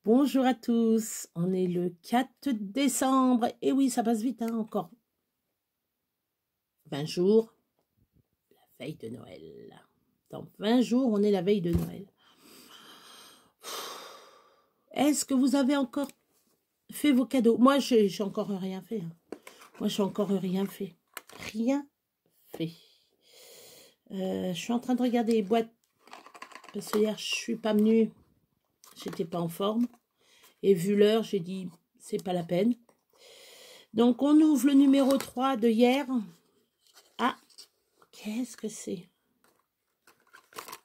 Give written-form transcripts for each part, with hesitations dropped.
Bonjour à tous, on est le 4 décembre, et oui, ça passe vite, hein, encore 20 jours, la veille de Noël. Dans 20 jours, on est la veille de Noël. Est-ce que vous avez encore fait vos cadeaux? Moi, j'ai encore rien fait. Hein. Moi, j'ai encore rien fait. Rien fait. Je suis en train de regarder les boîtes, parce que hier, je suis pas venue, j'étais pas en forme. Et vu l'heure, j'ai dit, c'est pas la peine. Donc, on ouvre le numéro 3 de hier. Ah, qu'est-ce que c'est?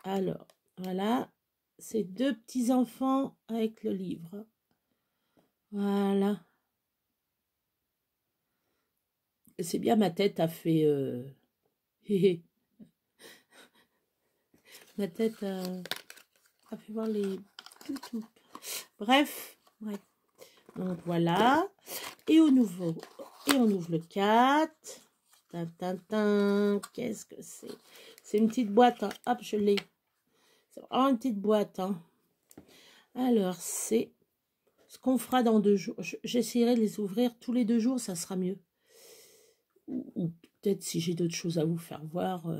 Alors, voilà. C'est deux petits-enfants avec le livre. Voilà. C'est bien, ma tête a fait... ma tête a fait voir les... Bref. Ouais. Donc, voilà. Et on ouvre le 4. Qu'est-ce que c'est? C'est une petite boîte. Hein. Hop, je l'ai. C'est vraiment une petite boîte. Hein. Alors, c'est ce qu'on fera dans 2 jours. J'essaierai de les ouvrir tous les 2 jours, ça sera mieux. Ou peut-être si j'ai d'autres choses à vous faire voir.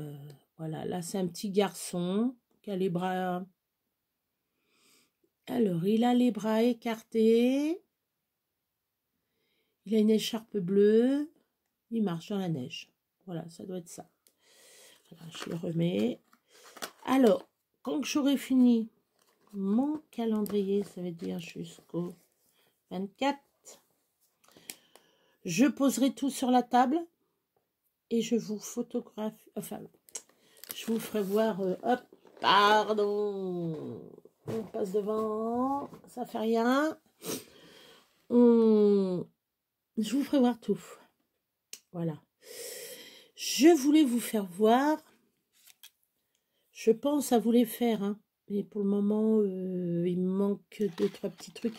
Voilà, là, c'est un petit garçon qui a les bras... Alors, il a les bras écartés. Il a une écharpe bleue. Il marche dans la neige. Voilà, ça doit être ça. Voilà, je le remets. Alors, quand j'aurai fini mon calendrier, ça veut dire jusqu'au 24, je poserai tout sur la table et je vous photographie. Enfin, je vous ferai voir. Hop, pardon. On passe devant. Ça fait rien. Je vous ferai voir tout. Voilà. Je voulais vous faire voir. Je pense à vous les faire. Hein. Mais pour le moment, il me manque 2-3 petits trucs.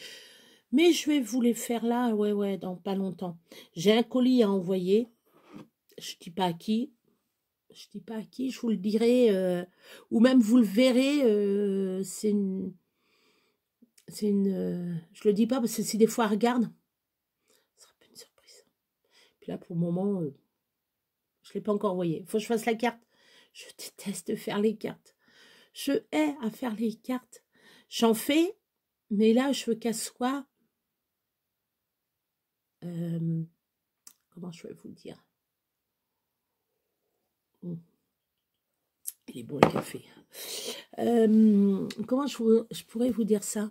Mais je vais vous les faire là. Ouais, dans pas longtemps. J'ai un colis à envoyer. Je dis pas à qui. Je vous le dirai, ou même vous le verrez, c'est une, je le dis pas parce que si des fois elle regarde, ce sera pas une surprise. Puis là pour le moment, je l'ai pas encore envoyé. Faut que je fasse la carte. Je déteste faire les cartes. Je hais à faire les cartes. J'en fais, mais là je veux qu'elle soit, comment je vais vous le dire. Il est bon le café. Comment je pourrais vous dire ça?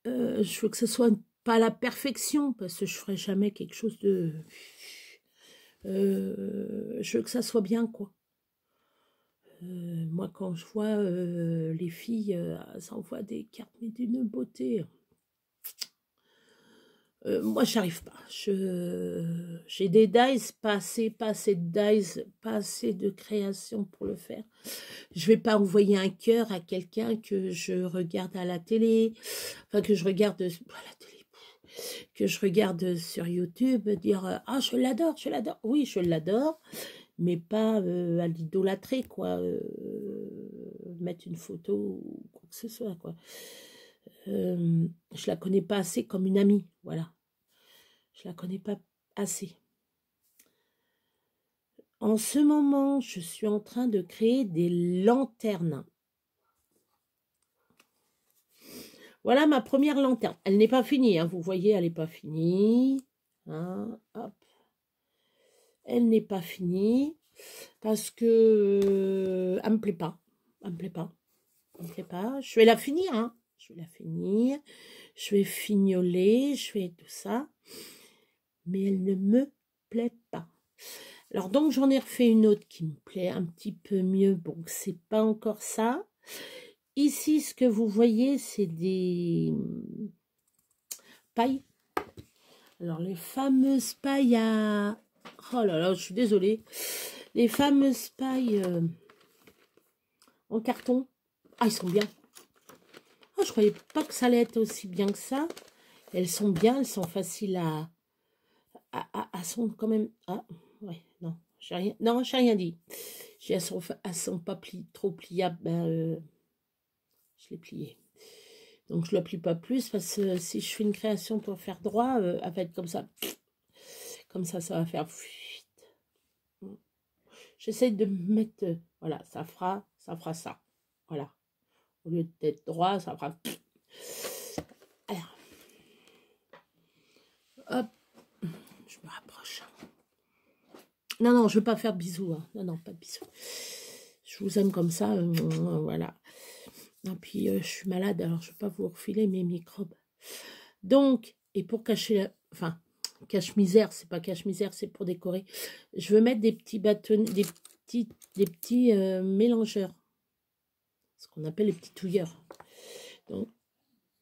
Je veux que ce soit pas la perfection, parce que je ferai jamais quelque chose de... je veux que ça soit bien, quoi. Moi, quand je vois les filles, elles envoient des cartes, mais d'une beauté. Moi, j'arrive pas. J'ai des dice, pas assez de dice, pas assez de création pour le faire. Je vais pas envoyer un cœur à quelqu'un que je regarde à la télé, enfin que je regarde à la télé, que je regarde sur YouTube, dire ah je l'adore, oui je l'adore, mais pas à l'idolâtrer quoi, mettre une photo ou quoi que ce soit quoi. Je la connais pas assez comme une amie, voilà. Je la connais pas assez. En ce moment, je suis en train de créer des lanternes. Voilà ma première lanterne. Elle n'est pas finie, hein. Vous voyez, elle n'est pas finie. Hein, hop. Elle n'est pas finie parce que elle me plaît pas. Elle me plaît pas. Elle me plaît pas. Je vais la finir, hein. Je vais la finir. Je vais fignoler. Je fais tout ça. Mais elle ne me plaît pas. Alors donc j'en ai refait une autre qui me plaît un petit peu mieux. Bon, c'est pas encore ça. Ici, ce que vous voyez, c'est des pailles. Alors, les fameuses pailles à... Oh là là, je suis désolée. Les fameuses pailles en carton. Ah, ils sont bien. Oh, je croyais pas que ça allait être aussi bien que ça. Elles sont bien, elles sont faciles à... Elles sont quand même... Ah, ouais, non, j'ai rien... Non, j'ai rien dit. Elles sont pas trop pliables. Ben, je l'ai plié. Donc, je ne l'appuie pas plus parce que si je fais une création pour faire droit, elle va être comme ça. Comme ça va faire... J'essaie de mettre... voilà, ça fera ça. Voilà. Au lieu d'être droit, ça fera... Alors. Hop. Je me rapproche. Non, non, je ne veux pas faire de bisous. Hein. Non, non, pas de bisous. Je vous aime comme ça. Voilà. Et puis, je suis malade, alors je ne vais pas vous refiler mes microbes. Donc, et pour cacher... Enfin, cache-misère, c'est pas cache-misère, c'est pour décorer. Je veux mettre des petits bâtonnets, des petits mélangeurs. Ce qu'on appelle les petits touilleurs. Donc,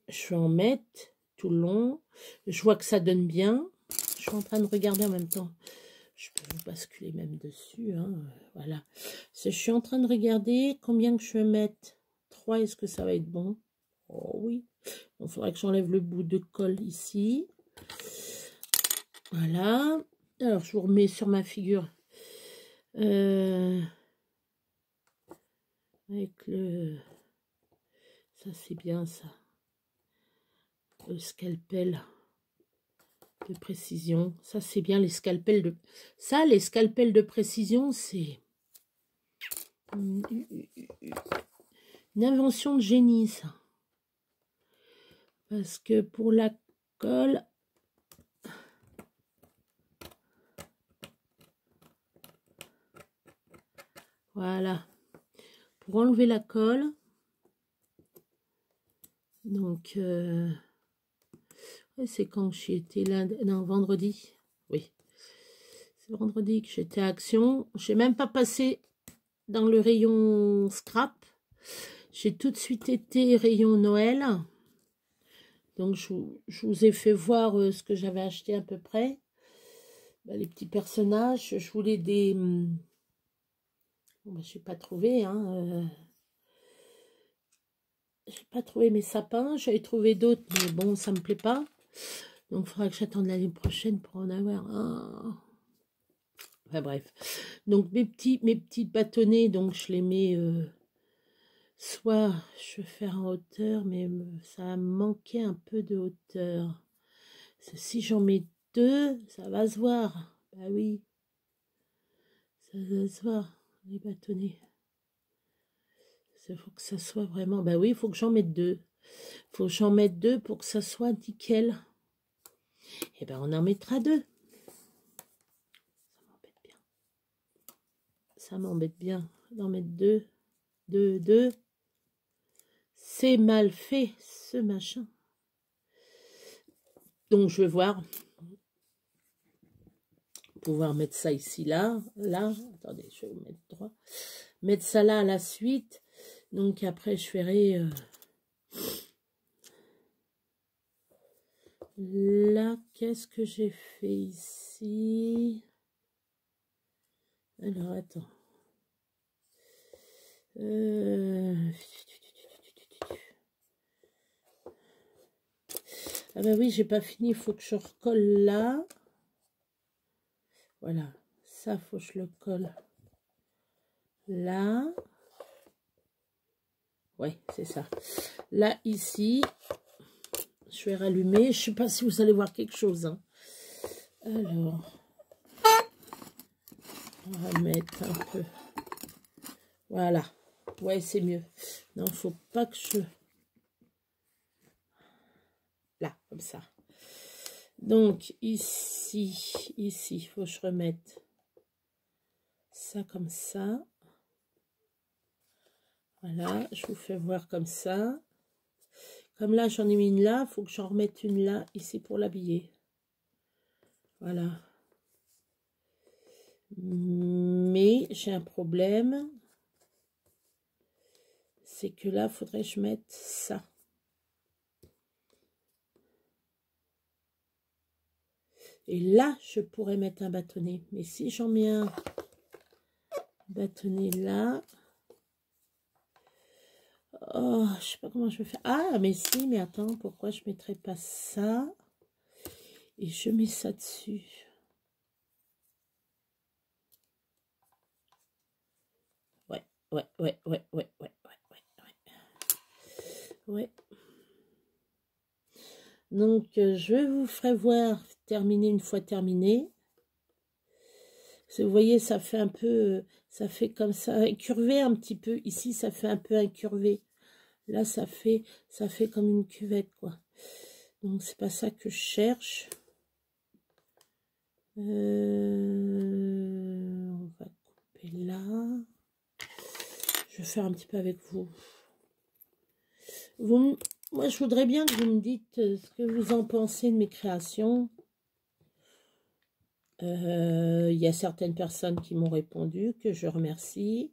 je vais en mettre tout le long. Je vois que ça donne bien. Je suis en train de regarder en même temps. Je peux vous basculer même dessus. Hein. Voilà. Je suis en train de regarder combien que je vais mettre. 3, est-ce que ça va être bon? Oh oui. Il faudrait que j'enlève le bout de colle ici. Voilà. Alors, je vous remets sur ma figure. Avec le... Ça, c'est bien, ça. Le scalpel de précision. Ça, c'est bien, les scalpels de... Ça, les scalpels de précision, c'est... une invention de génie, ça. Parce que pour la colle... Voilà. Pour enlever la colle. Donc, ouais, c'est quand j'y étais lundi... Non, vendredi. Oui. C'est vendredi que j'étais à Action. Je n'ai même pas passé dans le rayon scrap. J'ai tout de suite été rayon Noël. Donc, je vous ai fait voir ce que j'avais acheté à peu près. Ben, les petits personnages. Je voulais des... Bon, ben, je n'ai pas trouvé. Hein, j'ai pas trouvé mes sapins. J'avais trouvé d'autres, mais bon, ça me plaît pas. Donc, il faudra que j'attende l'année prochaine pour en avoir un. Enfin, bref. Donc, mes petits bâtonnets, donc, je les mets... soit je vais faire en hauteur, mais ça va me manquer un peu de hauteur. Parce que si j'en mets 2, ça va se voir. Bah oui, ça va se voir, les bâtonnets. Il faut que ça soit vraiment... Bah oui, il faut que j'en mette 2. Il faut que j'en mette 2 pour que ça soit nickel. Et ben on en mettra 2. Ça m'embête bien. Ça m'embête bien d'en mettre 2. 2. C'est mal fait, ce machin. Donc, je vais voir. Pouvoir mettre ça ici, là. Attendez, je vais vous mettre droit. Mettre ça là à la suite. Donc, après, je ferai... Là, qu'est-ce que j'ai fait ici? Alors, attends. Ah ben oui, j'ai pas fini, il faut que je recolle là. Voilà, ça, faut que je le colle là. Ouais, c'est ça. Là, ici, je vais rallumer. Je sais pas si vous allez voir quelque chose. Hein. Alors, on va mettre un peu. Voilà. Ouais, c'est mieux. Non, faut pas que je... Là, comme ça. Donc, ici, il faut que je remette ça comme ça. Voilà, je vous fais voir comme ça. Comme là, j'en ai mis une là, il faut que j'en remette une là, ici, pour l'habiller. Voilà. Mais j'ai un problème. C'est que là, il faudrait que je mette ça. Et là, je pourrais mettre un bâtonnet. Mais si j'en mets un bâtonnet là... Oh, je sais pas comment je vais faire. Ah, mais si, mais attends, pourquoi je mettrais pas ça? Et je mets ça dessus. Ouais. Ouais. Donc, je vous ferai voir terminer une fois terminé. Vous voyez, ça fait un peu, ça fait comme ça, incurvé un petit peu. Ici, ça fait un peu incurvé. Là, ça fait comme une cuvette, quoi. Donc, c'est pas ça que je cherche. On va couper là. Je vais faire un petit peu avec vous. Moi, je voudrais bien que vous me dites ce que vous en pensez de mes créations. Il y a certaines personnes qui m'ont répondu, que je remercie.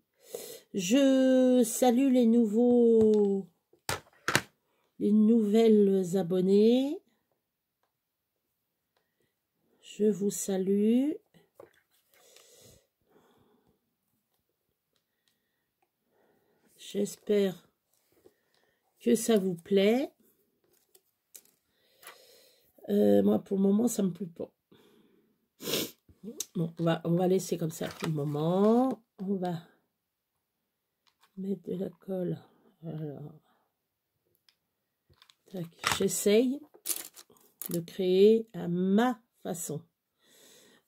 Je salue les nouvelles abonnés. Je vous salue. J'espère que ça vous plaît. Moi, pour le moment, ça me plaît pas. Bon, on va laisser comme ça pour le moment. On va mettre de la colle. Alors, j'essaye de créer à ma façon.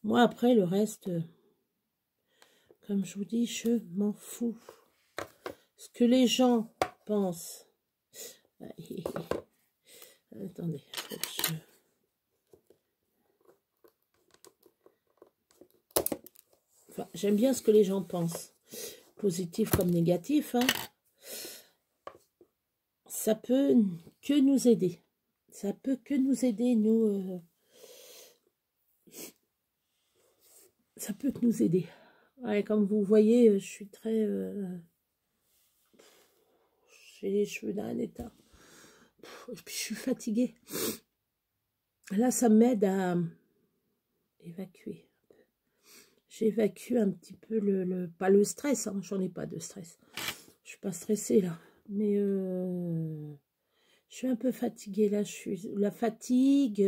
Moi, après, le reste, comme je vous dis, je m'en fous. Ce que les gens pensent. Attendez, enfin, j'aime bien ce que les gens pensent. Positif comme négatif, hein. Ça peut que nous aider. Ça peut que nous aider, nous. Ça peut que nous aider. Ouais, comme vous voyez, je suis très... j'ai les cheveux dans un état. Je suis fatiguée. Là, ça m'aide à évacuer. J'évacue un petit peu pas le stress, hein, j'en ai pas de stress. Je suis pas stressée là. Mais je suis un peu fatiguée là. Je suis la fatigue.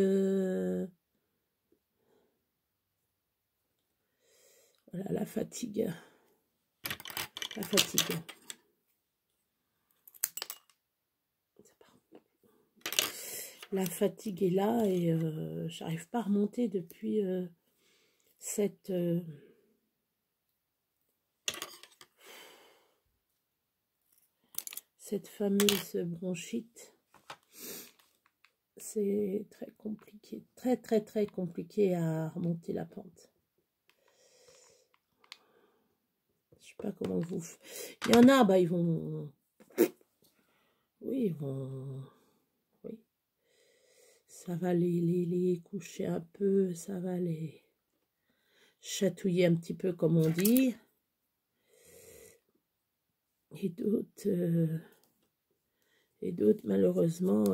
Voilà, la fatigue. La fatigue. La fatigue est là et j'arrive pas à remonter depuis cette fameuse bronchite. C'est très compliqué, très compliqué à remonter la pente. Je sais pas comment vous... Il y en a, bah ils vont... Oui, ils vont... Oui. Ça va les coucher un peu, ça va les chatouiller un petit peu, comme on dit. Et d'autres, malheureusement...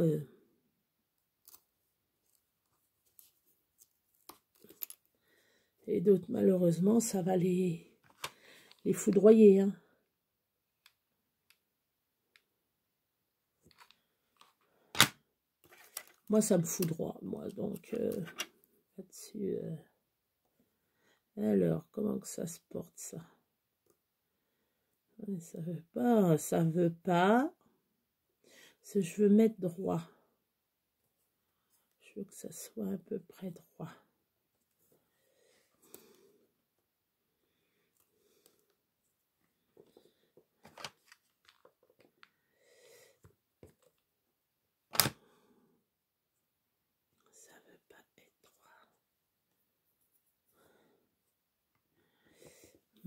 Et d'autres, malheureusement, ça va les foudroyer. Hein. Moi, ça me foudroie, moi. Donc, là-dessus... Alors, comment que ça se porte, ça? Ça veut pas, ça veut pas. Parce que je veux mettre droit. Je veux que ça soit à peu près droit.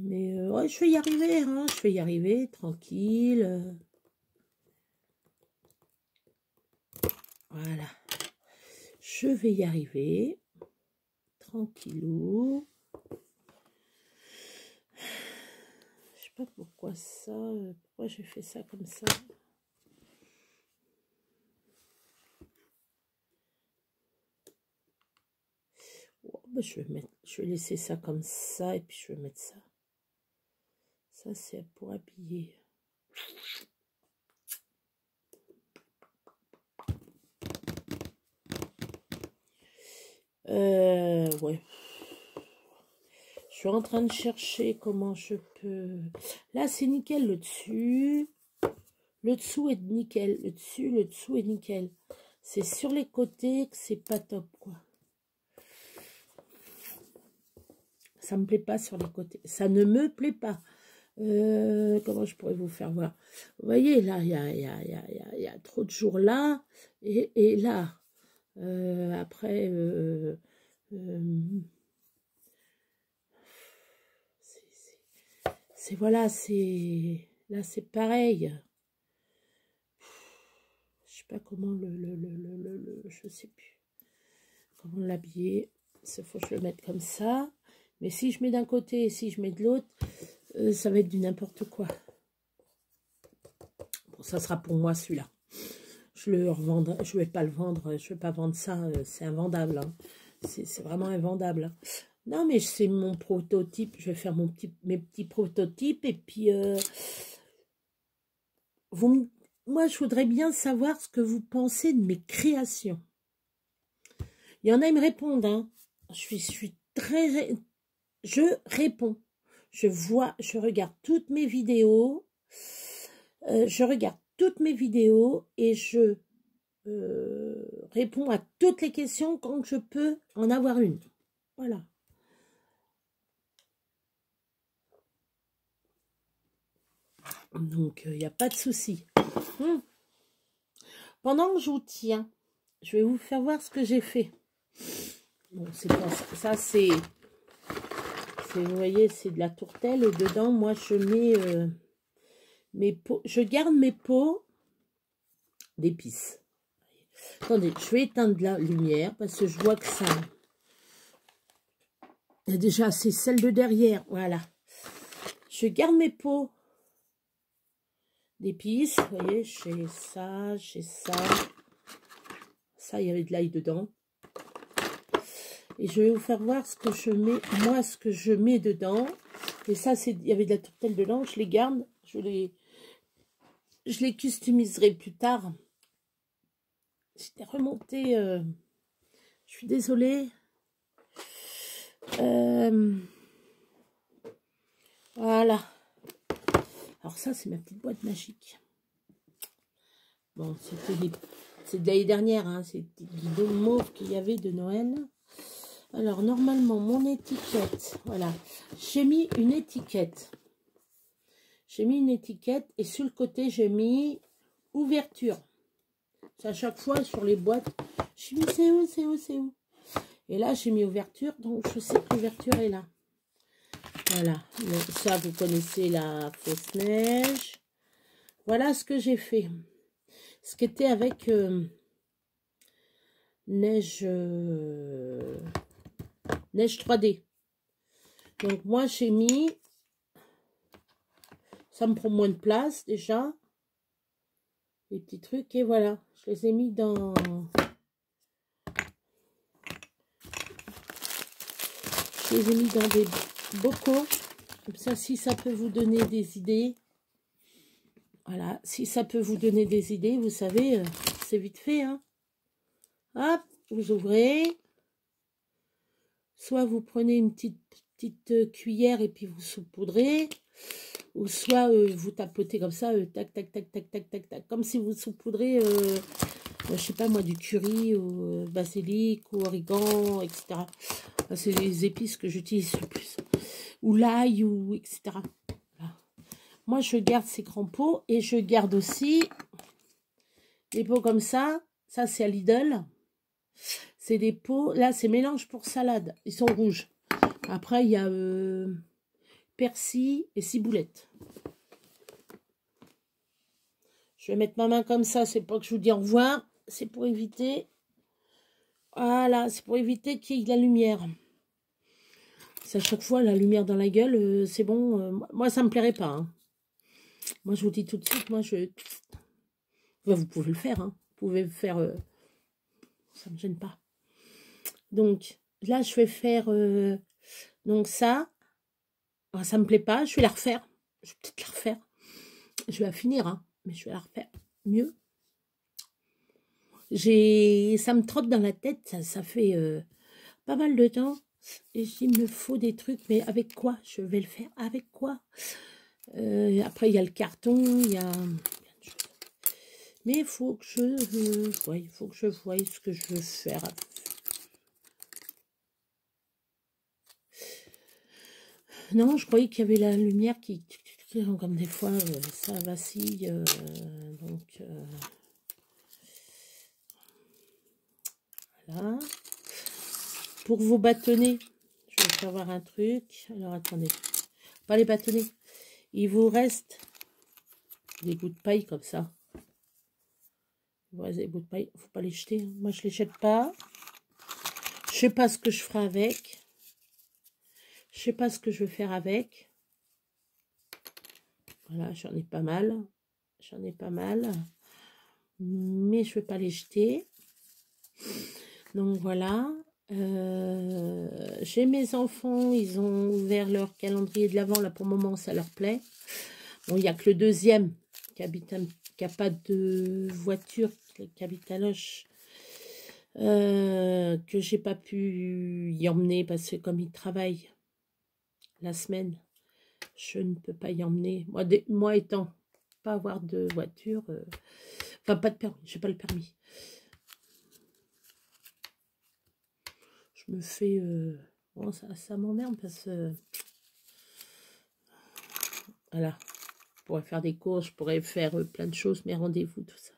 Mais ouais, je vais y arriver, hein, je vais y arriver, tranquille. Voilà. Je vais y arriver, tranquillou. Je sais pas pourquoi ça, pourquoi j'ai fait ça comme ça. Oh, bah, je vais laisser ça comme ça et puis je vais mettre ça. Ça, c'est pour habiller. Ouais. Je suis en train de chercher comment je peux... Là, c'est nickel le dessus. Le dessous est nickel. Le dessus, le dessous est nickel. C'est sur les côtés que c'est pas top, quoi. Ça me plaît pas sur les côtés. Ça ne me plaît pas. Comment je pourrais vous faire voir? Vous voyez, là, il y a trop de jours là. Et là. Après... c'est voilà, c'est... Là, c'est pareil. Je sais pas comment je sais plus comment l'habiller. Il faut que je le mette comme ça. Mais si je mets d'un côté et si je mets de l'autre, ça va être du n'importe quoi. Bon, ça sera pour moi celui-là. Je le revendrai. Je vais pas le vendre. Je vais pas vendre ça. C'est invendable. Hein. C'est vraiment invendable. Hein. Non, mais c'est mon prototype. Je vais faire mes petits prototypes et puis moi, je voudrais bien savoir ce que vous pensez de mes créations. Il y en a, ils me répondent. Hein. Je suis très... Je réponds. Je vois, je regarde toutes mes vidéos. Je regarde toutes mes vidéos et je réponds à toutes les questions quand je peux en avoir une. Voilà. Donc, il n'y a pas de souci. Pendant que je vous tiens, je vais vous faire voir ce que j'ai fait. Bon, c'est pas ça. Ça, c'est... Vous voyez, c'est de la tourtelle. Et dedans, moi, je mets mes pots. Je garde mes pots d'épices. Attendez, je vais éteindre la lumière parce que je vois que ça... Il y a déjà, c'est celle de derrière. Voilà. Je garde mes pots d'épices. Vous voyez, j'ai ça, j'ai ça. Ça, il y avait de l'ail dedans. Et je vais vous faire voir ce que je mets, moi, ce que je mets dedans. Et ça, il y avait de la tourtelle dedans. Je les garde. Je les customiserai plus tard. J'étais remontée. Je suis désolée. Voilà. Alors ça, c'est ma petite boîte magique. Bon, c'est de l'année dernière. Hein, c'est des guidots mauves qu'il y avait de Noël. Alors, normalement, mon étiquette, voilà. J'ai mis une étiquette. J'ai mis une étiquette et sur le côté, j'ai mis ouverture. C'est à chaque fois sur les boîtes. Je me dis, c'est où? Et là, j'ai mis ouverture, donc je sais que l'ouverture est là. Voilà. Donc, ça, vous connaissez la fausse neige. Voilà ce que j'ai fait. Ce qui était avec neige 3D. Donc, moi, j'ai mis... Ça me prend moins de place, déjà. Les petits trucs, et voilà. Je les ai mis dans... Je les ai mis dans des bocaux. Comme ça, si ça peut vous donner des idées. Voilà. Si ça peut vous donner des idées, vous savez, c'est vite fait. Hein. Hop, vous ouvrez. Soit vous prenez une petite cuillère et puis vous saupoudrez. Ou soit vous tapotez comme ça, tac, tac, tac, tac, tac, tac, tac. Comme si vous saupoudrez, je sais pas moi, du curry ou basilic ou origan, etc. C'est les épices que j'utilise le plus. Ou l'ail, ou etc. Voilà. Moi, je garde ces grands pots et je garde aussi des pots comme ça. Ça, c'est à Lidl. C'est des pots, là, c'est mélange pour salade. Ils sont rouges. Après, il y a persil et ciboulette. Je vais mettre ma main comme ça. C'est pas que je vous dis au revoir. C'est pour éviter... Voilà, c'est pour éviter qu'il y ait de la lumière. C'est à chaque fois la lumière dans la gueule, c'est bon. Moi, ça me plairait pas. Hein. Moi, je vous dis tout de suite, moi, je... Enfin, vous pouvez le faire. Hein. Vous pouvez le faire... Ça me gêne pas. Donc, là, je vais faire... donc, ça... Alors, ça me plaît pas. Je vais la refaire. Je vais peut-être la refaire. Je vais la finir, hein, mais je vais la refaire mieux. Ça me trotte dans la tête. Ça fait pas mal de temps. Et il me faut des trucs, mais avec quoi je vais le faire? Avec quoi? Après, il y a le carton, il y a Mais il faut que je voie, ce que je veux faire. Non, je croyais qu'il y avait la lumière qui... Comme des fois, ça vacille. Donc, voilà. Pour vos bâtonnets, je vais faire voir un truc. Alors, attendez. Pas les bâtonnets. Il vous reste des bouts de paille comme ça. Ouais, des bouts de paille. Faut pas les jeter. Moi, je les jette pas. Je sais pas ce que je ferai avec. Je sais pas ce que je vais faire avec. Voilà, j'en ai pas mal. J'en ai pas mal. Mais je ne vais pas les jeter. Donc voilà. J'ai mes enfants. Ils ont ouvert leur calendrier de l'Avent. Là, pour le moment, ça leur plaît. Bon, il n'y a que le deuxième qui n'a pas de voiture, qui habite à Loche. Que j'ai pas pu y emmener parce que comme il travaille la semaine, je ne peux pas y emmener. Moi étant pas avoir de voiture, enfin pas de permis, j'ai pas le permis. Je me fais, bon, ça m'emmerde parce que voilà, je pourrais faire des courses, je pourrais faire plein de choses, mes rendez-vous, tout ça.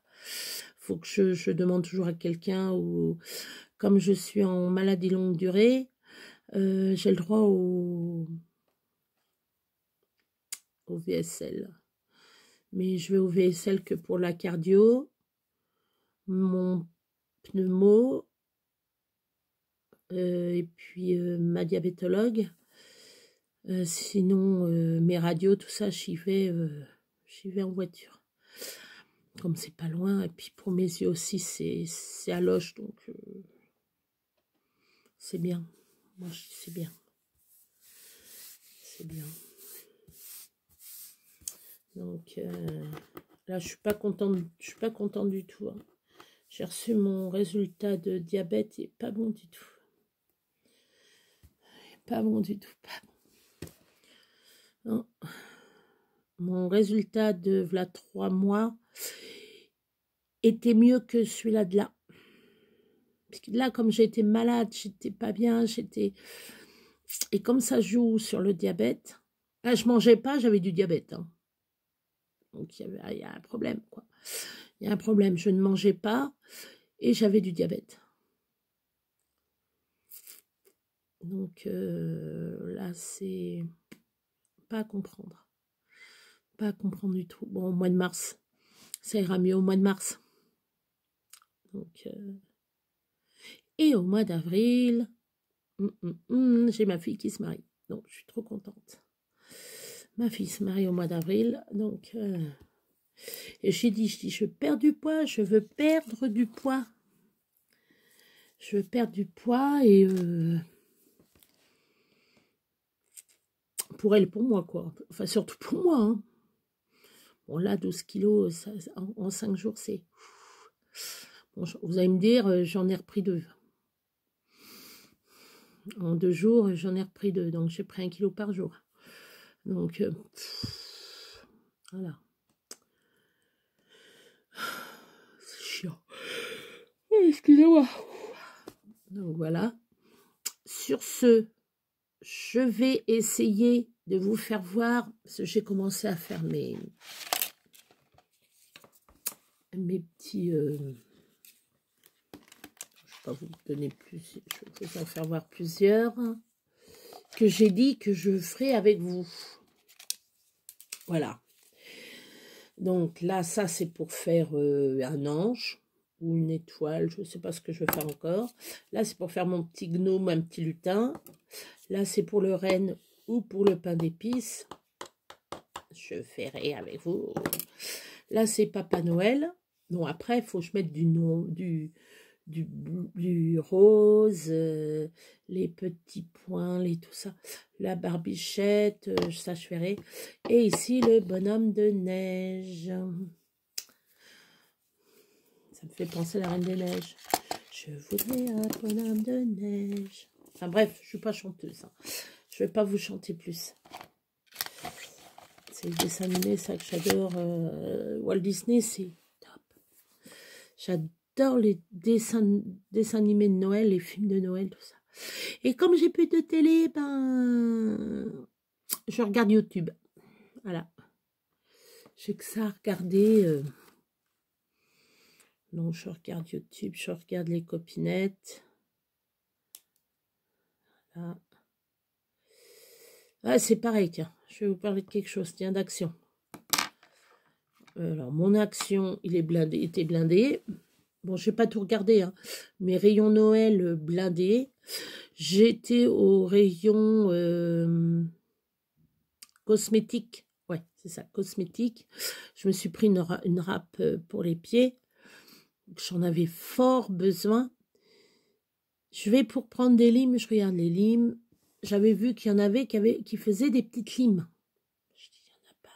Faut que je demande toujours à quelqu'un ou comme je suis en maladie longue durée, j'ai le droit au VSL. Mais je vais au VSL que pour la cardio, mon pneumo, et puis ma diabétologue. Sinon, mes radios, tout ça, j'y vais en voiture. Comme c'est pas loin, et puis pour mes yeux aussi, c'est à Loche, donc c'est bien. Moi, je dis c'est bien. C'est bien. Donc là, je suis pas contente du tout. Hein. J'ai reçu mon résultat de diabète, il est pas bon du tout. Pas bon du tout, pas bon. Non. Mon résultat de là 3 mois était mieux que celui-là de là. Parce que là, comme j'ai été malade, j'étais pas bien, et comme ça joue sur le diabète, là, je mangeais pas, j'avais du diabète. Hein. Donc, il y a un problème, quoi. Il y a un problème, je ne mangeais pas et j'avais du diabète. Donc, là, c'est pas à comprendre. Pas à comprendre du tout. Bon, au mois de mars, ça ira mieux au mois de mars. Donc, et au mois d'avril, j'ai ma fille qui se marie. Donc, je suis trop contente. Ma fille se marie au mois d'avril. Donc, et je dis, je perds du poids, je veux perdre du poids. Je veux perdre du poids et pour elle, pour moi, quoi. Enfin, surtout pour moi. Hein. Bon, là, 12 kilos ça, en 5 jours, c'est... Bon, vous allez me dire, j'en ai repris 2. En 2 jours, j'en ai repris 2. Donc, j'ai pris 1 kilo par jour. Donc, voilà. C'est chiant. Oh, excusez-moi. Donc, voilà. Sur ce, je vais essayer de vous faire voir, parce que j'ai commencé à faire mes petits... je ne vais pas vous donner plus, je vais vous en faire voir plusieurs, que j'ai dit que je ferai avec vous. Voilà. Donc là, ça c'est pour faire un ange ou une étoile, je ne sais pas ce que je vais faire encore. Là, c'est pour faire mon petit gnome, un petit lutin. Là, c'est pour le renne ou pour le pain d'épices. Je ferai avec vous. Là, c'est Papa Noël. Bon, après, il faut que je mette du rose, les petits points, tout ça. La barbichette, ça je ferai. Et ici, le bonhomme de neige. Ça me fait penser à la Reine des Neiges. Je voudrais un bonhomme de neige. Enfin bref, je ne suis pas chanteuse. Hein. Je ne vais pas vous chanter plus. C'est le dessin animé, ça que j'adore. Walt Disney, c'est top. J'adore les dessins animés de Noël, les films de Noël, tout ça. Et comme j'ai plus de télé, ben, je regarde YouTube. Voilà. J'ai que ça à regarder. Non, je regarde YouTube, je regarde les copinettes. Voilà. Ah, c'est pareil, tiens. Je vais vous parler de quelque chose, tiens, d'action. Alors, mon action, il est blindé, était blindé. Bon, je n'ai pas tout regardé, hein. Mes rayons Noël blindés. J'étais au rayon cosmétique. Ouais, c'est ça, cosmétique. Je me suis pris une râpe pour les pieds. J'en avais fort besoin. Je vais pour prendre des limes, je regarde les limes. J'avais vu qu'il y en avait qui faisaient des petites limes. Je dis, il n'y en a pas.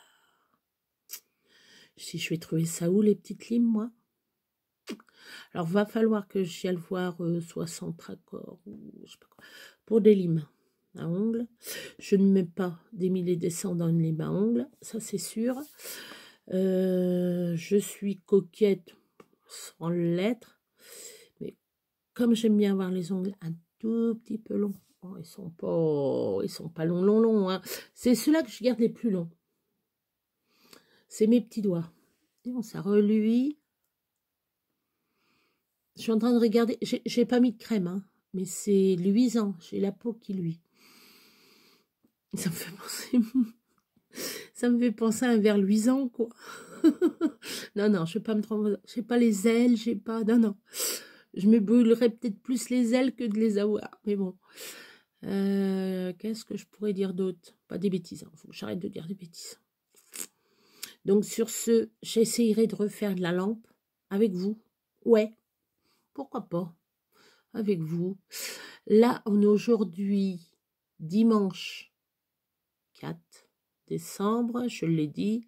Je dis, je vais trouver ça où, les petites limes, moi? Alors, va falloir que j'y aille voir 60 accords, ou je sais pas quoi, pour des limes à ongles. Je ne mets pas des milliers des cents dans une lime à ongles, ça c'est sûr. Je suis coquette sans l'être, mais comme j'aime bien avoir les ongles un tout petit peu longs, oh, ils sont pas longs, hein. C'est ceux-là que je garde les plus longs. C'est mes petits doigts. Et bon, ça reluit. Je suis en train de regarder, j'ai pas mis de crème, hein, mais c'est luisant, j'ai la peau qui luit. Ça me fait penser à un verre luisant, quoi. Non, je vais pas me tromper, j'ai pas les ailes, non. Je me brûlerais peut-être plus les ailes que de les avoir, mais bon. Qu'est-ce que je pourrais dire d'autre? Pas des bêtises, hein. Faut que j'arrête de dire des bêtises. Donc sur ce, j'essayerai de refaire de la lampe avec vous. Ouais. Pourquoi pas, avec vous. Là, on est aujourd'hui dimanche 4 décembre, je l'ai dit.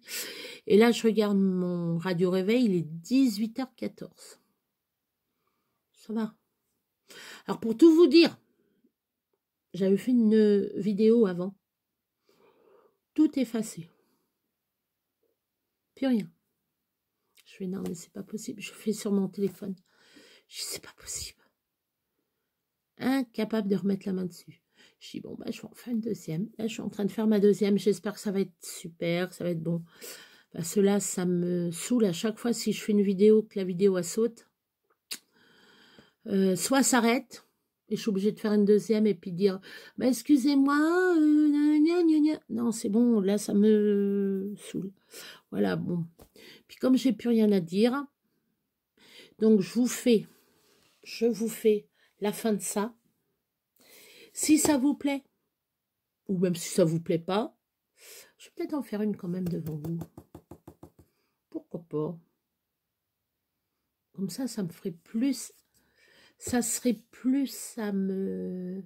Et là, je regarde mon radio réveil, il est 18h14. Ça va. Alors, pour tout vous dire, j'avais fait une vidéo avant. Tout effacé. Plus rien. Je fais, non, mais c'est pas possible. Je fais sur mon téléphone. Je dis, c'est pas possible. Incapable de remettre la main dessus. Je dis, bon, bah, je vais en faire une deuxième. Là, je suis en train de faire ma deuxième. J'espère que ça va être super, ça va être bon. Parce que là, ça me saoule à chaque fois si je fais une vidéo, que la vidéo elle saute. Soit s'arrête, et je suis obligée de faire une deuxième, et puis dire, bah, excusez-moi, non, c'est bon, là, ça me saoule. Voilà, bon. Puis comme j'ai plus rien à dire, donc je vous fais la fin de ça. Si ça vous plaît, ou même si ça vous plaît pas, je vais peut-être en faire une quand même devant vous. Pourquoi pas? Comme ça me ferait plus, ça serait plus à me...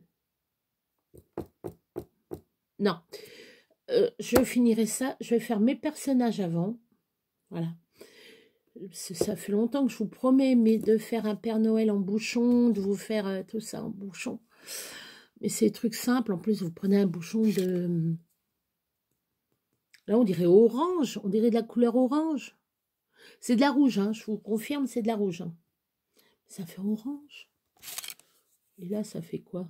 Non, je finirai ça, je vais faire mes personnages avant, voilà. Ça fait longtemps que je vous promets de faire un Père Noël en bouchon, de vous faire tout ça en bouchon. Mais c'est des trucs simples, en plus vous prenez un bouchon de... Là on dirait orange, on dirait de la couleur orange. C'est de la rouge, hein, je vous confirme, c'est de la rouge. Hein. Ça fait orange. Et là, ça fait quoi?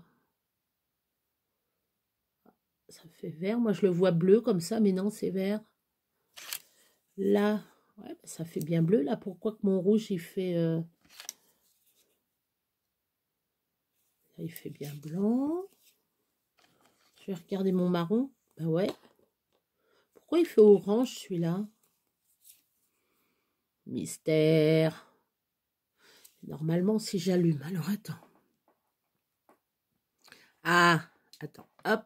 Ça fait vert. Moi, je le vois bleu comme ça, mais non, c'est vert. Là, ouais, ça fait bien bleu. Là, pourquoi que mon rouge, il fait... Là, il fait bien blanc. Je vais regarder mon marron. Ben ouais. Pourquoi il fait orange, celui-là? Mystère. Normalement, si j'allume. Alors, attends. Ah, attends. Hop.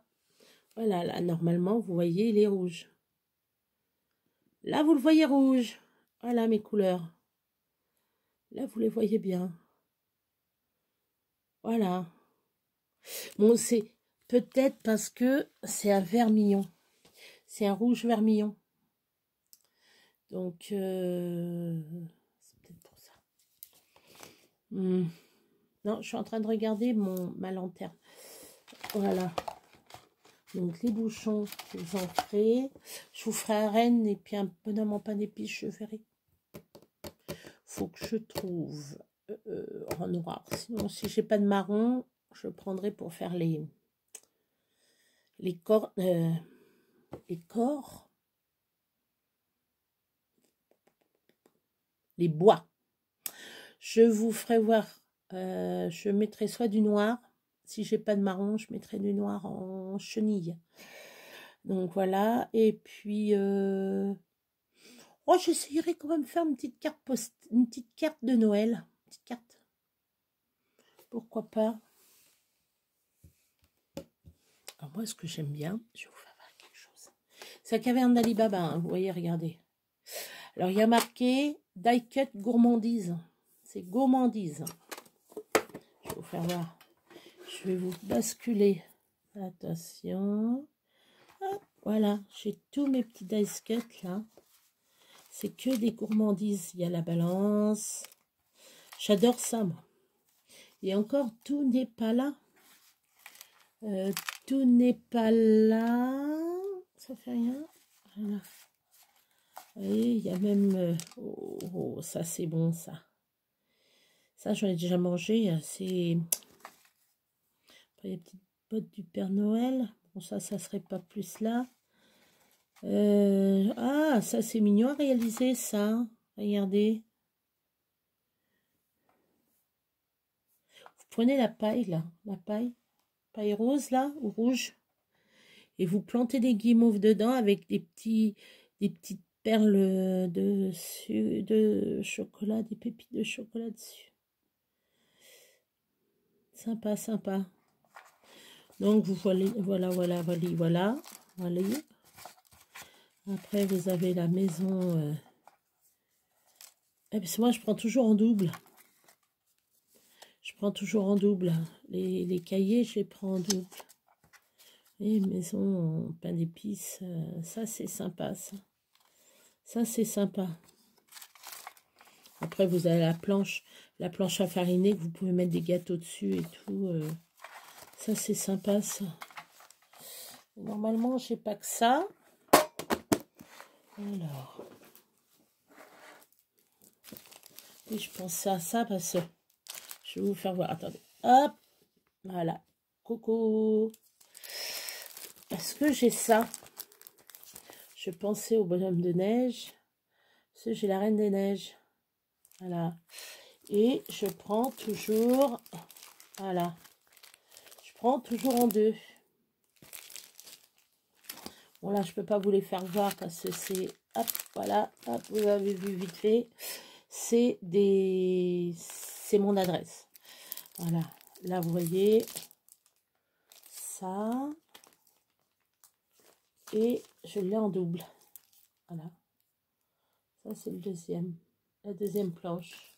Voilà, là, normalement, vous voyez, il est rouge. Là, vous le voyez rouge. Voilà mes couleurs. Là, vous les voyez bien. Voilà. Bon, c'est peut-être parce que c'est un vermillon. C'est un rouge vermillon. Donc, c'est peut-être pour ça. Non, je suis en train de regarder ma lanterne. Voilà. Donc, les bouchons, je vous en ferai. Je vous ferai un renne et puis un bonhomme en pain d'épices, je verrai. faut que je trouve en noir. Sinon, si j'ai pas de marron, je prendrai pour faire les corps. Les corps. Les bois. Je vous ferai voir. Je mettrai soit du noir. Si j'ai pas de marron, je mettrai du noir en chenille. Donc voilà. Et puis... oh, j'essayerai quand même de faire une petite carte une petite carte de Noël. Une petite carte. Pourquoi pas. Alors moi, ce que j'aime bien, je vais vous faire voir quelque chose. C'est la caverne d'Alibaba, hein, vous voyez, regardez. Alors, il y a marqué Die Cut Gourmandise. C'est gourmandise. Je vais vous faire voir. Je vais vous basculer. Attention. Hop, voilà, j'ai tous mes petits dice cuts là. C'est que des gourmandises. Il y a la balance. J'adore ça, moi. Et encore, tout n'est pas là. Tout n'est pas là. Ça fait rien. Voilà. Vous voyez, il y a même... oh, ça c'est bon, ça. Ça, j'en ai déjà mangé. C'est... Après, il y a des petites bottes du Père Noël. Bon, ça serait pas plus là. Ah, ça c'est mignon à réaliser, ça. Regardez. Vous prenez la paille, là. La paille. Paille rose, là, ou rouge. Et vous plantez des guimauves dedans avec des petites perles de chocolat, des pépites de chocolat dessus. Sympa, sympa. Donc, vous voilà. Après, vous avez la maison. Parce que moi, je prends toujours en double. Je prends toujours en double. Les cahiers, je les prends en double. Et maison en pain d'épices, ça, c'est sympa, ça. Ça, c'est sympa. Après, vous avez la planche à fariner, que vous pouvez mettre des gâteaux dessus et tout. Ça, c'est sympa, ça. Normalement, je n'ai pas que ça. Alors. Et je pensais à ça parce que je vais vous faire voir. Attendez. Hop. Voilà. Coucou. Parce que j'ai ça. Je pensais au bonhomme de neige. Parce que j'ai la reine des neiges. Voilà. Et je prends toujours... Voilà. Je prends toujours en deux. Bon, là, je peux pas vous les faire voir parce que c'est... Hop, voilà. Hop, vous avez vu vite fait. C'est des... C'est mon adresse. Voilà. Là, vous voyez... Ça. Et je l'ai en double. Voilà. Ça, c'est le deuxième. La deuxième planche.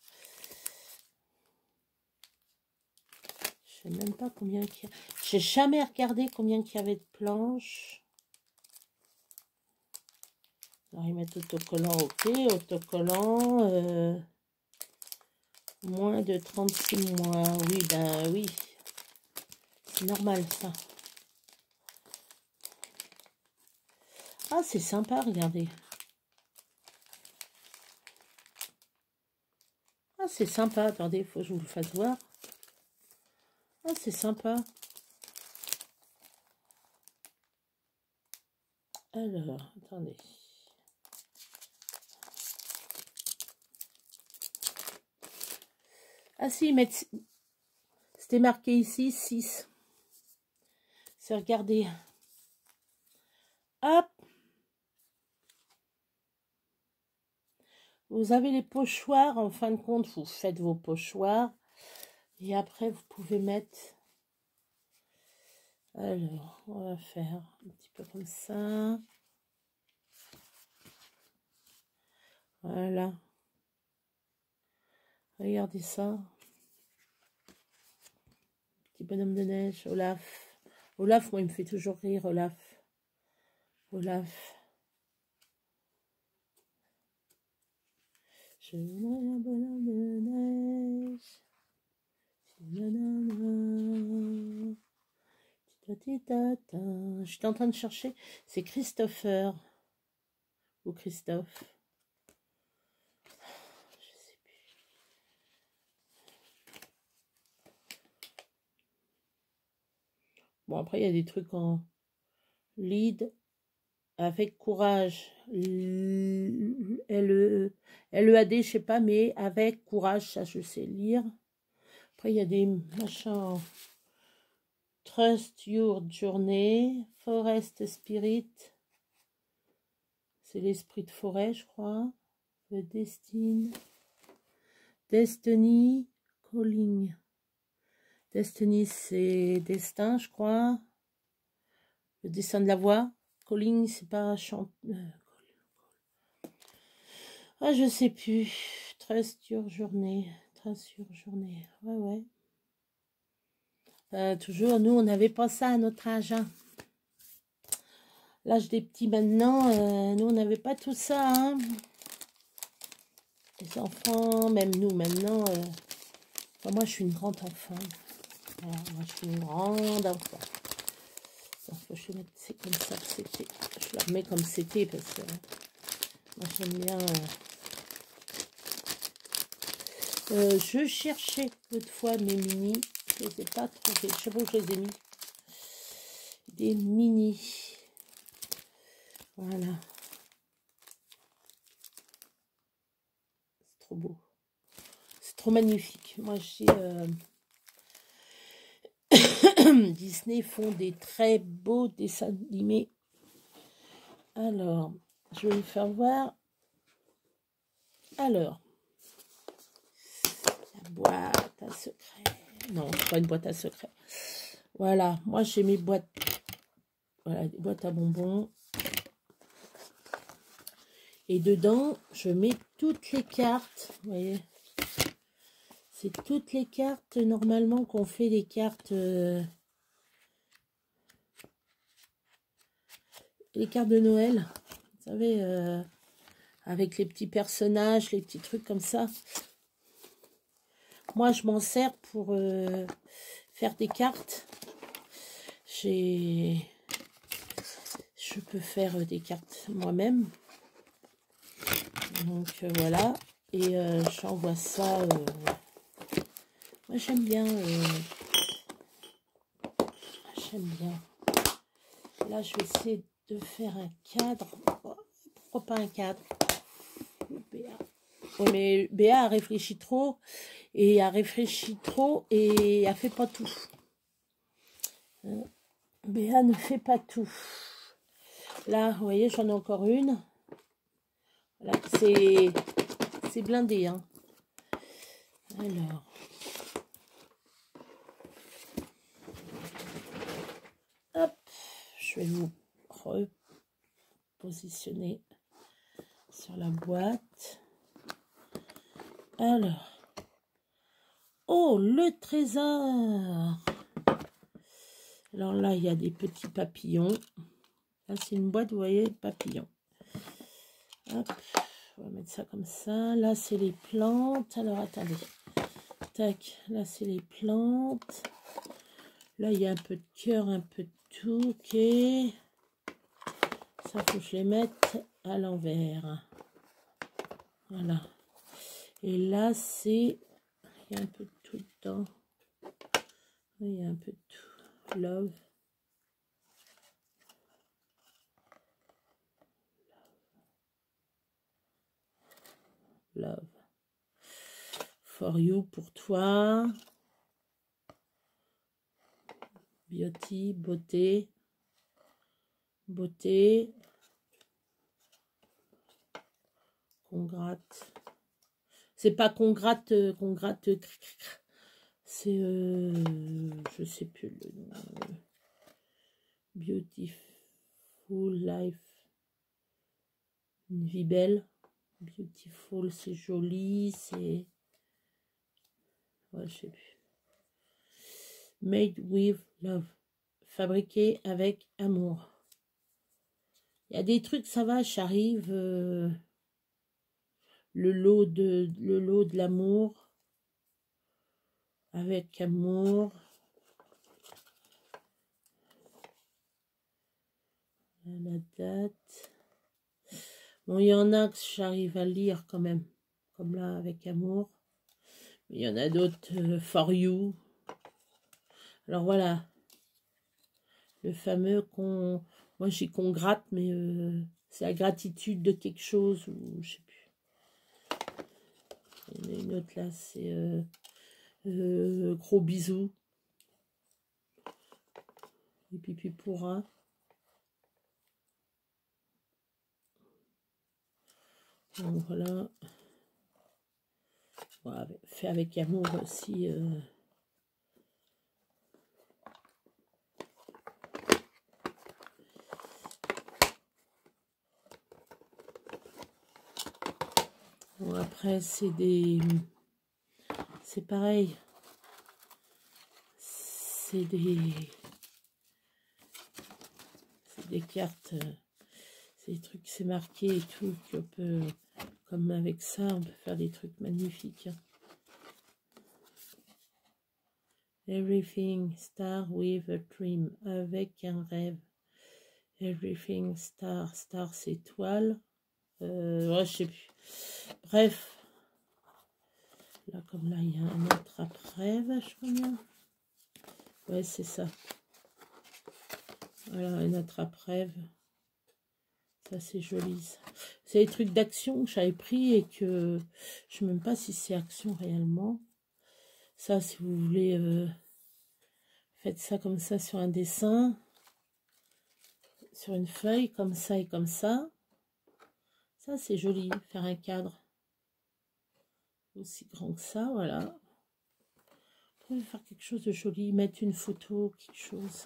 Je sais même pas combien qu'il y a. J'ai jamais regardé combien qu'il y avait de planches. Alors, ils mettent autocollant, ok. Autocollant, moins de 36 mois. Oui, ben oui. C'est normal, ça. Ah, c'est sympa, regardez. Ah, c'est sympa. Attendez, il faut que je vous le fasse voir. Ah, c'est sympa. Alors, attendez. Ah si, ils mettent... C'était marqué ici, 6. C'est, regardez. Hop. Vous avez les pochoirs. En fin de compte, vous faites vos pochoirs. Et après, vous pouvez mettre... Alors, on va faire un petit peu comme ça. Voilà. Regardez ça. Petit bonhomme de neige, Olaf. Olaf, moi, il me fait toujours rire, Olaf. Olaf. Je veux un bonhomme de neige. J'étais en train de chercher. C'est Christopher. Ou Christophe. Je sais plus. Bon, après, il y a des trucs en lead. Avec courage. LEAD, je sais pas, mais avec courage, ça, je sais lire. Après, il y a des machins. Trust Your Journey. Forest Spirit. C'est l'esprit de forêt, je crois. The Destiny Calling. Destiny, c'est destin, je crois. Le dessin de la voix. Calling, c'est pas chant. Ah, je sais plus. Trust Your Journey. Trust Your Journey. Ouais, ouais. Toujours, nous, on n'avait pas ça à notre âge. Hein. L'âge des petits maintenant, nous, on n'avait pas tout ça. Hein. Les enfants, même nous, maintenant. Enfin, moi, je suis une grande enfant. Voilà, moi, je suis une grande enfant. Donc, je vais mettre, c'est comme ça que c'était. Je la remets comme c'était parce que moi, j'aime bien. Je cherchais l'autre fois mes mini. Je ne les ai pas trouvés. Je sais pas où je les ai mis. Des mini. Voilà. C'est trop beau. C'est trop magnifique. Moi, j'ai... Disney font des très beaux dessins animés. Alors, je vais vous faire voir. Alors, la boîte à secret. Non, c'est pas une boîte à secret. Voilà, moi j'ai mes boîtes. Voilà, des boîtes à bonbons. Et dedans, je mets toutes les cartes. Vous voyez, c'est toutes les cartes normalement qu'on fait des cartes. Les cartes de Noël. Vous savez, avec les petits personnages, les petits trucs comme ça. Moi, je m'en sers pour faire des cartes. Je peux faire des cartes moi-même. Donc, voilà. Et j'envoie ça. Moi, j'aime bien. J'aime bien. Là, je vais essayer de faire un cadre. Pourquoi pas un cadre? Oui, mais Béa a réfléchi trop et a fait pas tout. Béa ne fait pas tout. Là, vous voyez, j'en ai encore une. Voilà, c'est blindé. Hein. Alors. Hop, je vais vous repositionner sur la boîte. Alors. Oh, le trésor. Alors là, il y a des petits papillons. Là, c'est une boîte, vous voyez, papillons. Hop, on va mettre ça comme ça. Là, c'est les plantes. Alors, attendez. Tac, là, c'est les plantes. Là, il y a un peu de cœur, un peu de tout. Ok. Ça, faut que je les mette à l'envers. Voilà. Et là, c'est... Il y a un peu de tout dedans. Il y a un peu de tout. Love. Love. For you, pour toi. Beauty, beauté. Beauté. Congrate. C'est pas congrate, c'est, je sais plus le nom. Beautiful life. Une vie belle. Beautiful, c'est joli, c'est... Ouais, je sais plus. Made with love. Fabriqué avec amour. Il y a des trucs, ça va, j'arrive. Le lot de l'amour. Avec amour. La date. Bon, il y en a que j'arrive à lire quand même. Comme là, avec amour. Il y en a d'autres, for you. Alors voilà. Le fameux qu'on... Moi, j'ai qu'on gratte, mais c'est la gratitude de quelque chose, ou je sais plus. Il y en a une autre là, c'est gros bisous. Et pipi pourra. Donc voilà. Bon, fait avec amour aussi. Bon, après, c'est des... C'est pareil. C'est des cartes. C'est des trucs, c'est marqué et tout. Qu'on peut, comme avec ça, on peut faire des trucs magnifiques. Everything start with a dream. Avec un rêve. Everything star. Star, c'est étoile. Ouais, je sais plus. Bref. Là, comme là, il y a un autre après, vachement bien. Ouais, c'est ça. Voilà, un autre après. Ça, c'est joli. C'est des trucs d'action que j'avais pris et que je ne sais même pas si c'est action réellement. Ça, si vous voulez, faites ça comme ça sur un dessin. Sur une feuille, comme ça et comme ça. Ça, c'est joli. Faire un cadre aussi grand que ça, voilà. Vous pouvez faire quelque chose de joli. Mettre une photo, quelque chose.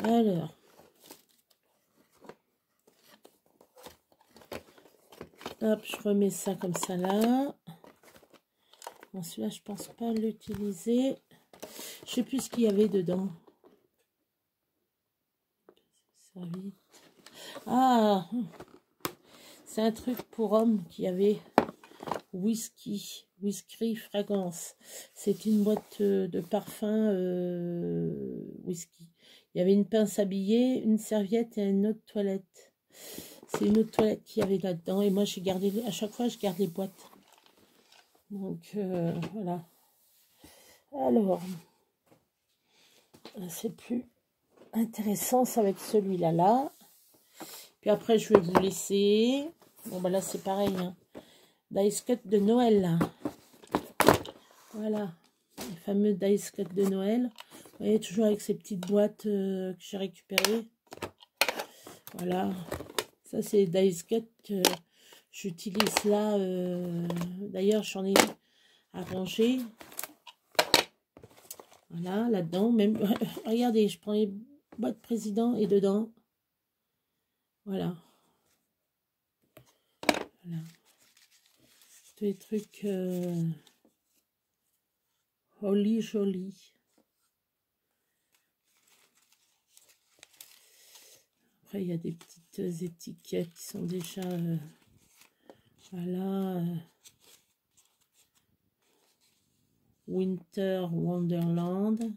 Alors. Hop, je remets ça comme ça là. Bon, celui-là, je pense pas l'utiliser. Je sais plus ce qu'il y avait dedans. Ça vite. Ah, c'est un truc pour homme qui avait whisky fragrance. C'est une boîte de parfum whisky. Il y avait une pince à billets, une serviette et une autre toilette. C'est une autre toilette qu'il y avait là-dedans. Et moi, j'ai gardé, à chaque fois, je garde les boîtes. Donc, voilà. Alors, c'est plus intéressant, ça va être celui-là, là. Puis après, je vais vous laisser. Bon, bah là, c'est pareil. Hein. Dice Cut de Noël, là. Voilà. Les fameux Dice Cut de Noël. Vous voyez, toujours avec ces petites boîtes que j'ai récupérées. Voilà. Ça, c'est Dice Cut que j'utilise là. D'ailleurs, j'en ai arrangé. Voilà, là-dedans. Même, regardez, je prends les boîtes président et dedans. Voilà. Voilà. Tous les trucs joli. Après, il y a des petites étiquettes qui sont déjà... voilà. Winter Wonderland.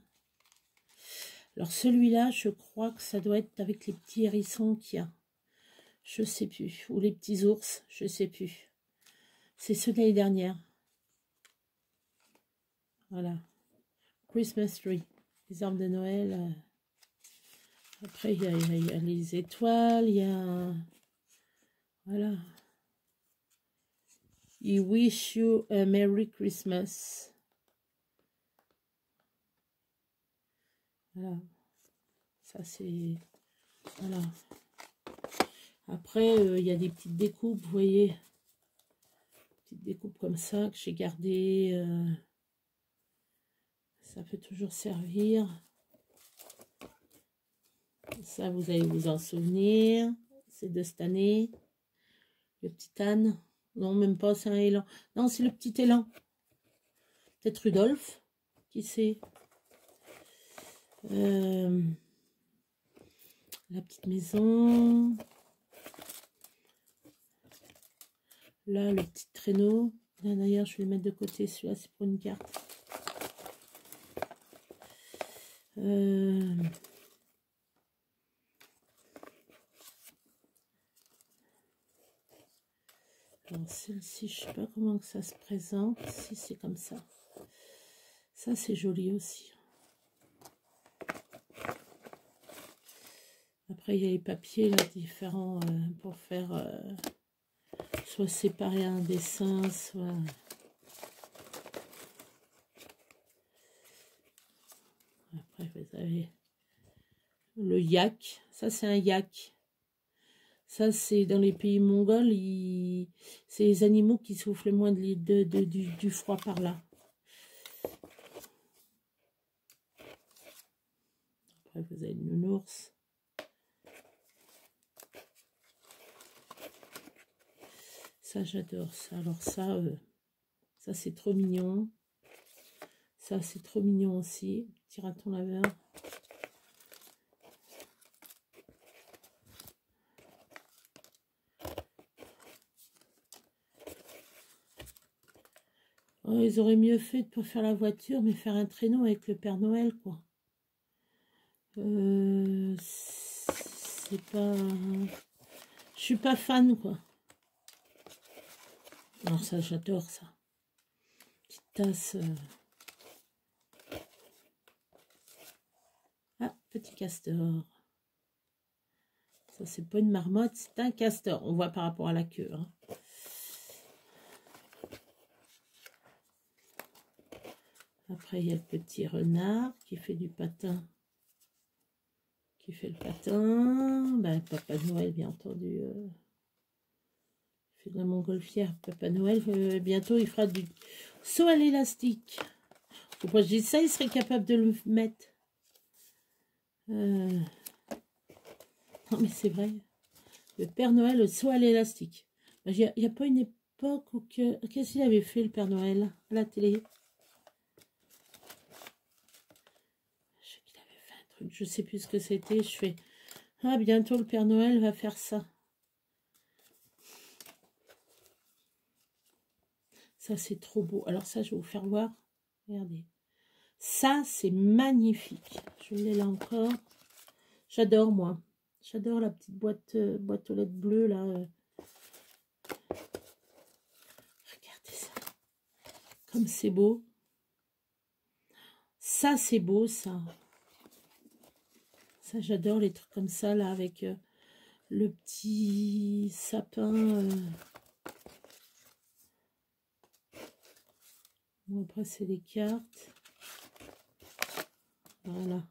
Alors, celui-là, je crois que ça doit être avec les petits hérissons qu'il y a. Je sais plus. Ou les petits ours, je sais plus. C'est ceux de l'année dernière. Voilà. Christmas Tree. Les arbres de Noël. Après, il y a les étoiles. Il y a... Voilà. I wish you a Merry Christmas. Voilà. Ça, c'est... Voilà. Après, il y a des petites découpes, vous voyez. Petites découpes comme ça que j'ai gardées. Ça peut toujours servir. Ça, vous allez vous en souvenir. C'est de cette année. Le petit âne. Non, même pas, c'est un élan. Non, c'est le petit élan. Peut-être Rudolph. Qui sait? La petite maison. Là, le petit traîneau. Là, d'ailleurs, je vais le mettre de côté. Celui-là, c'est pour une carte. Alors, celle-ci, je sais pas comment que ça se présente. Si, c'est comme ça. Ça, c'est joli aussi. Après, il y a les papiers là, différents pour faire soit séparer un dessin, soit... Après, vous avez le yak. Ça, c'est un yak. Ça, c'est dans les pays mongols. C'est les animaux qui soufflent le moins du froid par là. Après, vous avez le nounours. Ça, j'adore ça. Alors ça, ça c'est trop mignon. Ça, c'est trop mignon aussi. Petit raton laveur. Oh, ils auraient mieux fait de pas faire la voiture, mais faire un traîneau avec le Père Noël, quoi. C'est pas... Je suis pas fan, quoi. Alors ça, j'adore ça. Petite tasse. Ah, petit castor. Ça, c'est pas une marmotte, c'est un castor. On voit par rapport à la queue. Hein. Après, il y a le petit renard qui fait du patin. Qui fait le patin. Ben, Papa Noël, bien entendu. Il fait de la montgolfière. Papa Noël, bientôt, il fera du saut à l'élastique. Pourquoi je dis ça, il serait capable de le mettre. Non, mais c'est vrai. Le Père Noël, le saut à l'élastique. Il n'y a pas une époque où que... Qu'est-ce qu'il avait fait, le Père Noël, à la télé? Je sais qu'il avait fait un truc, je sais plus ce que c'était. Je fais, ah, bientôt le Père Noël va faire ça. Ça, c'est trop beau. Alors ça, je vais vous faire voir. Regardez. Ça, c'est magnifique. Je l'ai là encore. J'adore, moi. J'adore la petite boîte aux lettres bleues, là. Regardez ça. Comme c'est beau. Ça, c'est beau, ça. Ça, j'adore les trucs comme ça, là, avec le petit sapin. Bon, après, c'est les cartes. Voilà.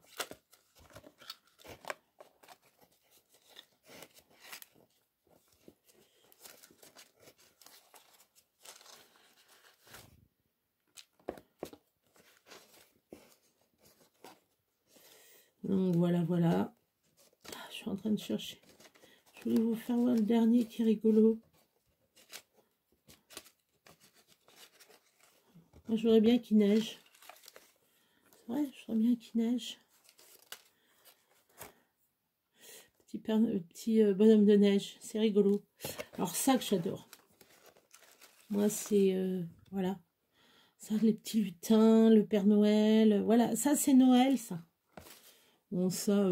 Donc, voilà, voilà. Je suis en train de chercher. Je voulais vous faire voir le dernier qui est rigolo. Moi, je voudrais bien qu'il neige. C'est vrai, je voudrais bien qu'il neige. Petit bonhomme de neige, c'est rigolo. Alors ça que j'adore. Moi, c'est... voilà. Ça, les petits lutins, le Père Noël. Voilà, ça, c'est Noël, ça. Bon, ça...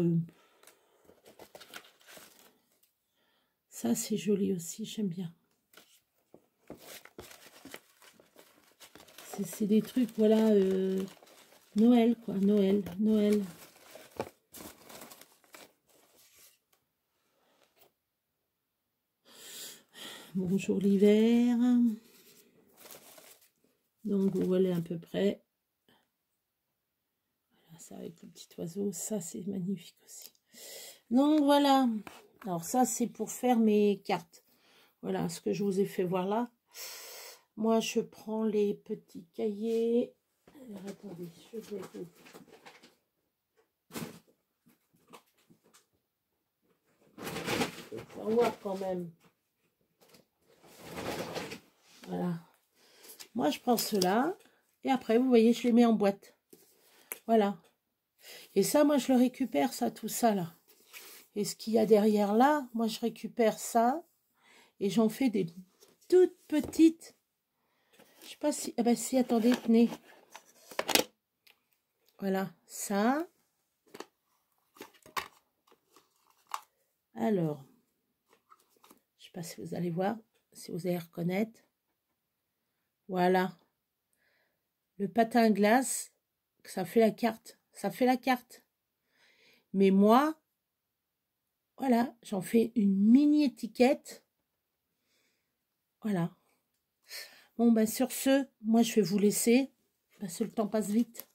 ça, c'est joli aussi, j'aime bien. C'est des trucs, voilà... Noël, quoi. Noël, Noël. Bonjour l'hiver. Donc, vous voyez à peu près. Voilà, ça avec le petit oiseau. Ça, c'est magnifique aussi. Donc, voilà. Alors, ça, c'est pour faire mes cartes. Voilà ce que je vous ai fait voir là. Moi, je prends les petits cahiers. Alors, attendez, je vais vous... Je vais faire voir quand même. Voilà. Moi, je prends cela. Et après, vous voyez, je les mets en boîte. Voilà. Et ça, moi, je le récupère, ça, tout ça, là. Et ce qu'il y a derrière là, moi, je récupère ça. Et j'en fais des toutes petites. Je sais pas si... Ah ben si, attendez, tenez. Voilà, ça. Alors, je sais pas si vous allez voir, si vous allez reconnaître. Voilà. Le patin à glace, ça fait la carte. Ça fait la carte. Mais moi, Voilà, j'en fais une mini étiquette. Voilà. Bon, ben sur ce, moi je vais vous laisser, parce que le temps passe vite.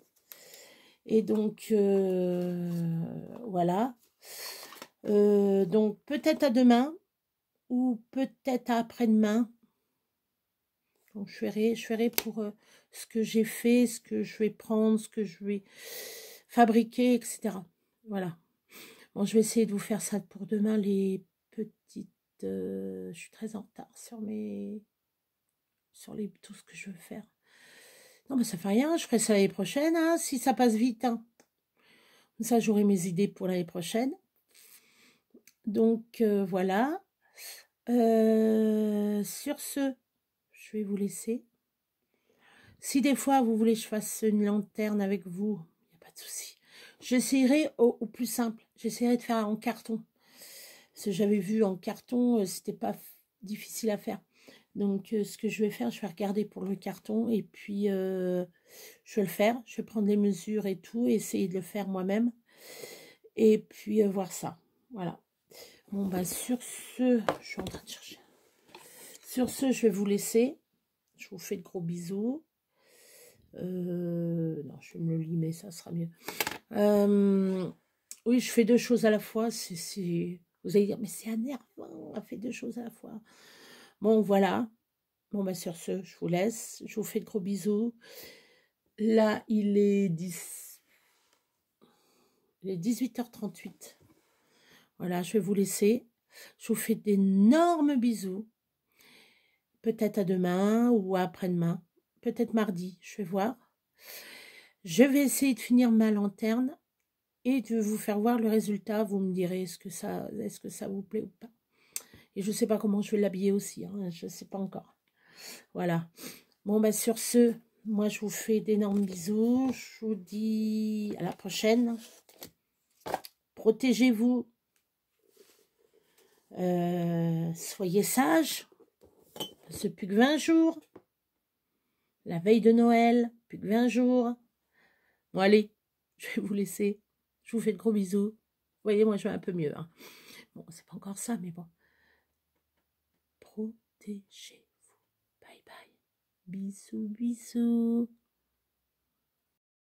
Et donc, voilà. Donc, peut-être à demain, ou peut-être à après-demain. Donc, je ferai pour ce que j'ai fait, ce que je vais prendre, ce que je vais fabriquer, etc. Voilà. Bon, je vais essayer de vous faire ça pour demain, les petites... je suis très en retard sur tout ce que je veux faire. Non, mais ça fait rien, je ferai ça l'année prochaine, hein, si ça passe vite. Hein. Comme ça, j'aurai mes idées pour l'année prochaine. Donc, voilà. Sur ce, je vais vous laisser. Si des fois, vous voulez que je fasse une lanterne avec vous, il n'y a pas de souci. J'essaierai au plus simple. J'essaierai de faire en carton. Parce que j'avais vu en carton, c'était pas difficile à faire. Donc, ce que je vais faire, je vais regarder pour le carton. Et puis, je vais le faire. Je vais prendre les mesures et tout. Et essayer de le faire moi-même. Et puis, voir ça. Voilà. Bon, bah, sur ce, je suis en train de chercher. Sur ce, je vais vous laisser. Je vous fais de gros bisous. Non, je vais me le limer, ça sera mieux. Oui, je fais deux choses à la fois. Vous allez dire, mais c'est énervant, on fait deux choses à la fois. Bon, voilà. Bon, bah, sur ce, je vous laisse. Je vous fais de gros bisous. Là, il est 18h38. Voilà, je vais vous laisser. Je vous fais d'énormes bisous. Peut-être à demain ou après-demain. Peut-être mardi, je vais voir. Je vais essayer de finir ma lanterne et de vous faire voir le résultat. Vous me direz est-ce que ça vous plaît ou pas. Et je ne sais pas comment je vais l'habiller aussi. Hein, je ne sais pas encore. Voilà. Bon, bah, sur ce, moi, je vous fais d'énormes bisous. Je vous dis à la prochaine. Protégez-vous. Soyez sages. C'est plus que 20 jours. La veille de Noël, plus que 20 jours. Bon, allez, je vais vous laisser. Je vous fais de gros bisous. Vous voyez, moi, je vais un peu mieux. Hein. Bon, c'est pas encore ça, mais bon. Protégez-vous. Bye bye. Bisous, bisous.